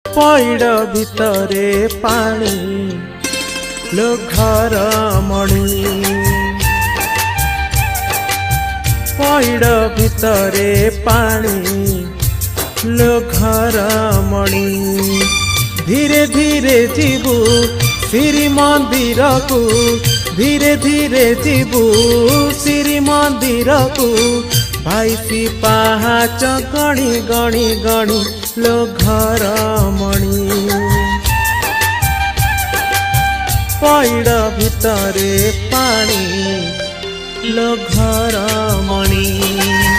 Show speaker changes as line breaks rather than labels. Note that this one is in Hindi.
पइड भितरे पानी लो घर मणि पइड भितरे पानी लो घर मणि धीरे धीरे जीवु श्री मंदिर को धीरे धीरे जीवु श्री मंदिर को भाईसी पाहाच गणी गणी गणी लो घर मणि पइड भितरे पानी लो घर मणि।